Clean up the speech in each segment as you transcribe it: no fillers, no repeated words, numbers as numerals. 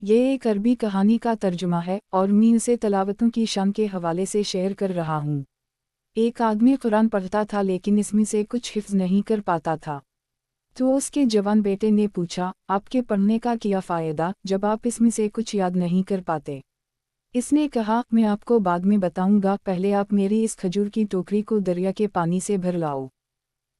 یہ ایک عربی کہانی کا ترجمہ ہے اور میں اسے تلاوتوں کی شان کے حوالے سے شیئر کر رہا ہوں۔ ایک آدمی قرآن پڑھتا تھا لیکن اس میں سے کچھ حفظ نہیں کر پاتا تھا۔ تو اس کے جوان بیٹے نے پوچھا، آپ کے پڑھنے کا کیا فائدہ جب آپ اس میں سے کچھ یاد نہیں کر پاتے؟ اس نے کہا، میں آپ کو بعد میں بتاؤں گا، پہلے آپ میری اس کھجور کی ٹوکری کو دریا کے پانی سے بھر لاؤ۔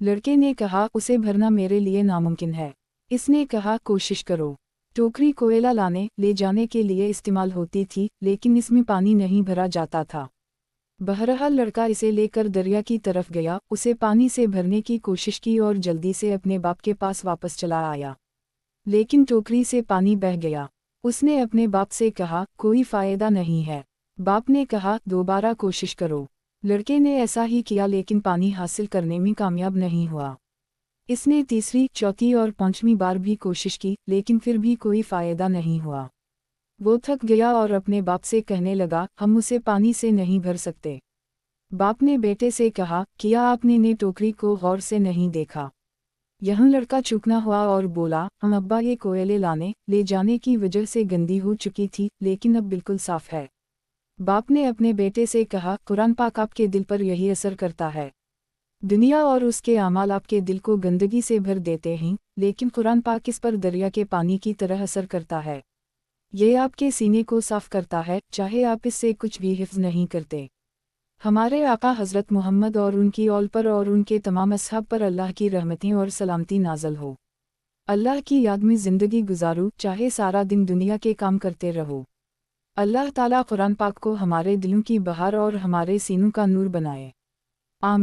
لڑکے نے کہا، اسے بھرنا میرے لیے ناممکن ہے۔ اس نے کہا، کوشش کرو۔ ٹوکری کوئلہ لانے لے جانے کے لیے استعمال ہوتی تھی لیکن اس میں پانی نہیں بھرا جاتا تھا۔ بہرحال لڑکا اسے لے کر دریا کی طرف گیا، اسے پانی سے بھرنے کی کوشش کی اور جلدی سے اپنے باپ کے پاس واپس چلا آیا، لیکن ٹوکری سے پانی بہہ گیا۔ اس نے اپنے باپ سے کہا، کوئی فائدہ نہیں ہے۔ باپ نے کہا، دوبارہ کوشش کرو۔ لڑکے نے ایسا ہی کیا لیکن پانی حاصل کرنے میں کامیاب نہیں ہوا۔ اس نے تیسری، چوتھی اور پانچویں بار بھی کوشش کی لیکن پھر بھی کوئی فائدہ نہیں ہوا۔ وہ تھک گیا اور اپنے باپ سے کہنے لگا، ہم اسے پانی سے نہیں بھر سکتے۔ باپ نے بیٹے سے کہا، کیا آپ نے ٹوکری کو غور سے نہیں دیکھا؟ یہاں لڑکا چوکنا ہوا اور بولا، ابا یہ کوئلے لانے لے جانے کی وجہ سے گندی ہو چکی تھی لیکن اب بالکل صاف ہے۔ باپ نے اپنے بیٹے سے کہا، قرآن پاک آپ کے دل پر یہی اثر کرتا ہے۔ دنیا اور اس کے اعمال آپ کے دل کو گندگی سے بھر دیتے ہیں لیکن قرآن پاک اس پر دریا کے پانی کی طرح اثر کرتا ہے۔ یہ آپ کے سینے کو صاف کرتا ہے چاہے آپ اس سے کچھ بھی حفظ نہیں کرتے۔ ہمارے آقا حضرت محمد اور ان کی اول پر اور ان کے تمام اصحاب پر اللہ کی رحمتیں اور سلامتی نازل ہو۔ اللہ کی یاد میں زندگی گزارو چاہے سارا دن دنیا کے کام کرتے رہو۔ اللہ تعالیٰ قرآن پاک کو ہمارے دلوں کی بہار اور ہمارے سینوں کا نور بنائے۔ آمین۔